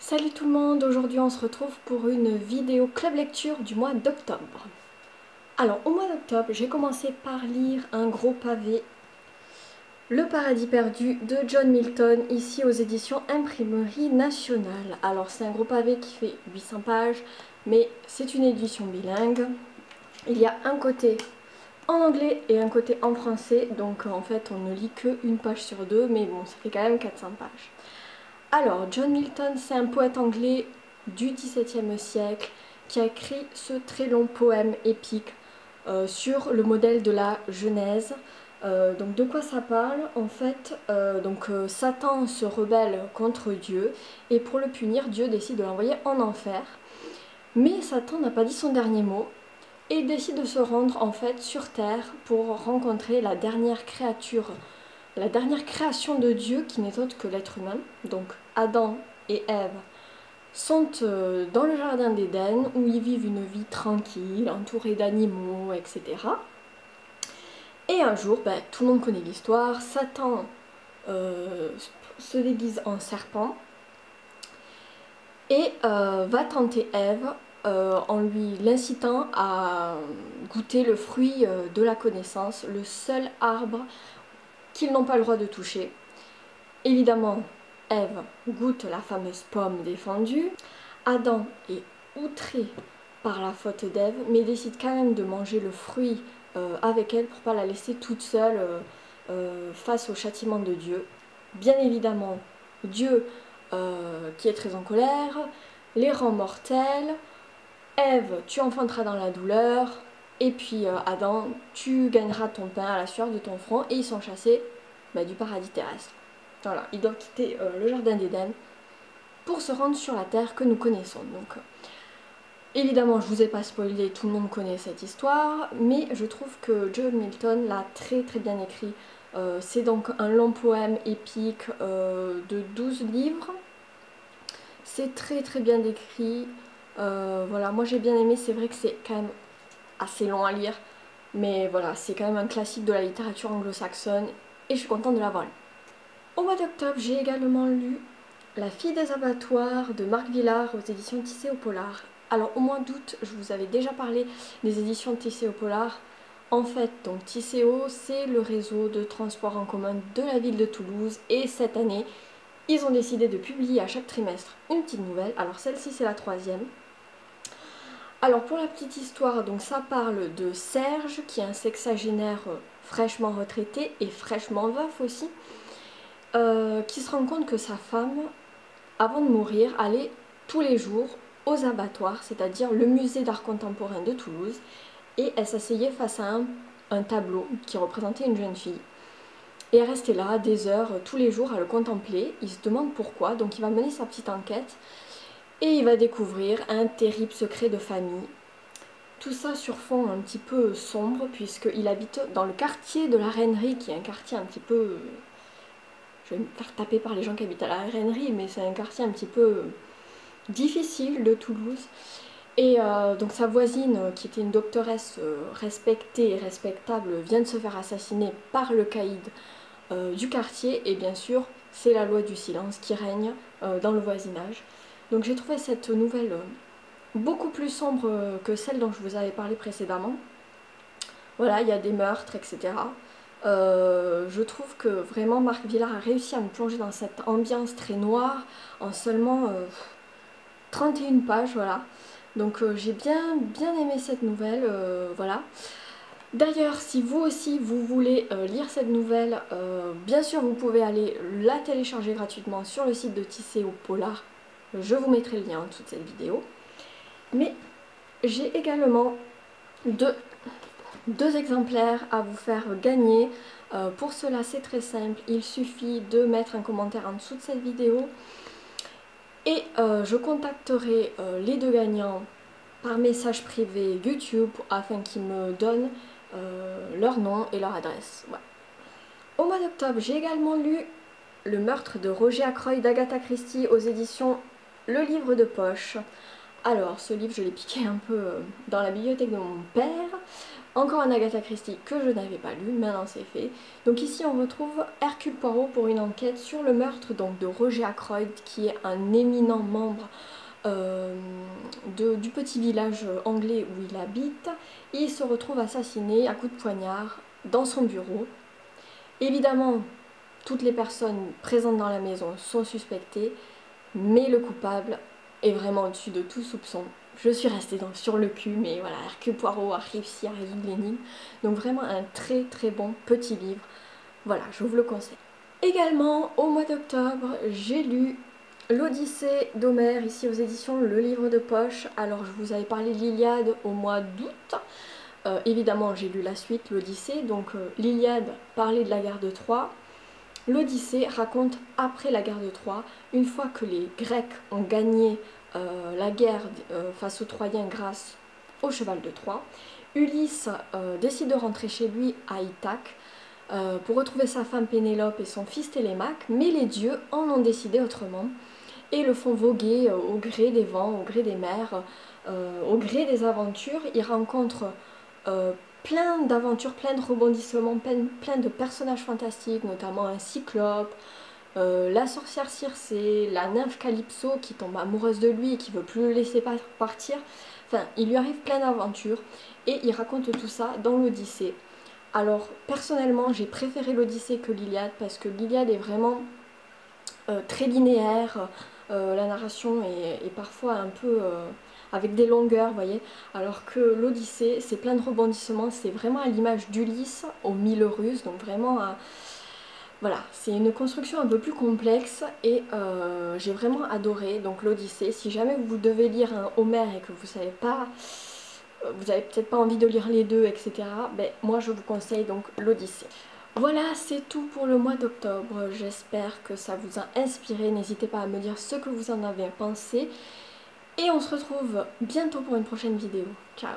Salut tout le monde, aujourd'hui on se retrouve pour une vidéo club lecture du mois d'octobre. Alors au mois d'octobre j'ai commencé par lire un gros pavé, Le Paradis perdu de John Milton, ici aux éditions Imprimerie Nationale. Alors c'est un gros pavé qui fait 800 pages, mais c'est une édition bilingue. Il y a un côté en anglais et un côté en français, donc en fait on ne lit qu'une page sur deux, mais bon ça fait quand même 400 pages. Alors, John Milton, c'est un poète anglais du XVIIe siècle qui a écrit ce très long poème épique sur le modèle de la Genèse. Donc de quoi ça parle? En fait, Satan se rebelle contre Dieu et pour le punir, Dieu décide de l'envoyer en enfer. Mais Satan n'a pas dit son dernier mot et décide de se rendre en fait sur terre pour rencontrer la dernière créature, la dernière création de Dieu qui n'est autre que l'être humain. Donc Adam et Ève sont dans le jardin d'Éden où ils vivent une vie tranquille, entourés d'animaux, etc. Et un jour, tout le monde connaît l'histoire, Satan se déguise en serpent et va tenter Ève en lui l'incitant à goûter le fruit de la connaissance, le seul arbre qu'ils n'ont pas le droit de toucher. Évidemment, Ève goûte la fameuse pomme défendue. Adam est outré par la faute d'Ève, mais décide quand même de manger le fruit avec elle pour ne pas la laisser toute seule face au châtiment de Dieu. Bien évidemment, Dieu, qui est très en colère, les rend mortels. Ève, tu enfanteras dans la douleur. Et puis Adam, tu gagneras ton pain à la sueur de ton front. Et ils sont chassés du paradis terrestre. Voilà, ils doivent quitter le jardin d'Éden pour se rendre sur la terre que nous connaissons. Donc, évidemment, je vous ai pas spoilé, tout le monde connaît cette histoire, mais je trouve que John Milton l'a très très bien écrit. C'est donc un long poème épique de 12 livres. C'est très très bien décrit. Voilà, moi j'ai bien aimé, c'est vrai que c'est quand même assez long à lire, mais voilà, c'est quand même un classique de la littérature anglo-saxonne et je suis contente de l'avoir lu. Au mois d'octobre, j'ai également lu La fille des abattoirs de Marc Villard aux éditions Tisséo Polar. Alors au mois d'août, je vous avais déjà parlé des éditions Tisséo Polar. En fait, donc Tisséo, c'est le réseau de transport en commun de la ville de Toulouse et cette année, ils ont décidé de publier à chaque trimestre une petite nouvelle. Alors celle-ci, c'est la 3e. Alors pour la petite histoire, donc ça parle de Serge, qui est un sexagénaire fraîchement retraité et fraîchement veuf aussi, qui se rend compte que sa femme, avant de mourir, allait tous les jours aux abattoirs, c'est-à-dire le musée d'art contemporain de Toulouse, et elle s'asseyait face à un tableau qui représentait une jeune fille. Et elle restait là des heures tous les jours à le contempler. Il se demande pourquoi, donc il va mener sa petite enquête et il va découvrir un terrible secret de famille. Tout ça sur fond un petit peu sombre puisqu'il habite dans le quartier de la Reinerie, qui est un quartier un petit peu... Je vais me faire taper par les gens qui habitent à la Reinerie, mais c'est un quartier un petit peu difficile de Toulouse. Et donc sa voisine, qui était une doctoresse respectée et respectable, vient de se faire assassiner par le caïd du quartier. Et bien sûr, c'est la loi du silence qui règne dans le voisinage. Donc j'ai trouvé cette nouvelle beaucoup plus sombre que celle dont je vous avais parlé précédemment. Voilà, il y a des meurtres, etc. Je trouve que vraiment Marc Villard a réussi à me plonger dans cette ambiance très noire en seulement 31 pages, voilà. Donc j'ai bien aimé cette nouvelle, voilà. D'ailleurs, si vous aussi vous voulez lire cette nouvelle, bien sûr vous pouvez aller la télécharger gratuitement sur le site de Tisséo Polar. Je vous mettrai le lien en dessous de cette vidéo. Mais j'ai également deux exemplaires à vous faire gagner. Pour cela, c'est très simple. Il suffit de mettre un commentaire en dessous de cette vidéo. Et je contacterai les deux gagnants par message privé YouTube afin qu'ils me donnent leur nom et leur adresse. Ouais. Au mois d'octobre, j'ai également lu Le meurtre de Roger Ackroyd d'Agatha Christie aux éditions Le Livre de Poche. Alors, ce livre, je l'ai piqué un peu dans la bibliothèque de mon père. Encore un Agatha Christie que je n'avais pas lu, maintenant c'est fait. Donc ici on retrouve Hercule Poirot pour une enquête sur le meurtre donc, de Roger Ackroyd, qui est un éminent membre du petit village anglais où il habite. Il se retrouve assassiné à coups de poignard dans son bureau. Évidemment, toutes les personnes présentes dans la maison sont suspectées, mais le coupable est vraiment au-dessus de tout soupçon. Je suis restée sur le cul, mais voilà, Hercule Poirot a réussi à résoudre l'énigme. Donc vraiment un très très bon petit livre. Voilà, je vous le conseille. Également, au mois d'octobre, j'ai lu l'Odyssée d'Homère, ici aux éditions Le Livre de Poche. Alors je vous avais parlé de l'Iliade au mois d'août. Évidemment, j'ai lu la suite, l'Odyssée. Donc l'Iliade parlait de la guerre de Troie. L'Odyssée raconte après la guerre de Troie, une fois que les Grecs ont gagné la guerre face aux Troyens grâce au cheval de Troie, Ulysse décide de rentrer chez lui à Ithaque pour retrouver sa femme Pénélope et son fils Télémaque, mais les dieux en ont décidé autrement et le font voguer au gré des vents, au gré des mers, au gré des aventures. Il rencontre plein d'aventures, plein de rebondissements, plein de personnages fantastiques, notamment un cyclope, la sorcière Circé, la nymphe Calypso qui tombe amoureuse de lui et qui veut plus le laisser partir. Enfin, il lui arrive plein d'aventures et il raconte tout ça dans l'Odyssée. Alors, personnellement, j'ai préféré l'Odyssée que l'Iliade parce que l'Iliade est vraiment très linéaire, la narration est parfois un peu avec des longueurs, vous voyez, alors que l'Odyssée, c'est plein de rebondissements, c'est vraiment à l'image d'Ulysse aux 1000 ruses, donc vraiment voilà, c'est une construction un peu plus complexe et j'ai vraiment adoré donc l'Odyssée. Si jamais vous devez lire un Homère et que vous savez pas, vous avez peut-être pas envie de lire les deux, etc., ben, moi je vous conseille donc l'Odyssée. Voilà, c'est tout pour le mois d'octobre. J'espère que ça vous a inspiré. N'hésitez pas à me dire ce que vous en avez pensé. Et on se retrouve bientôt pour une prochaine vidéo. Ciao!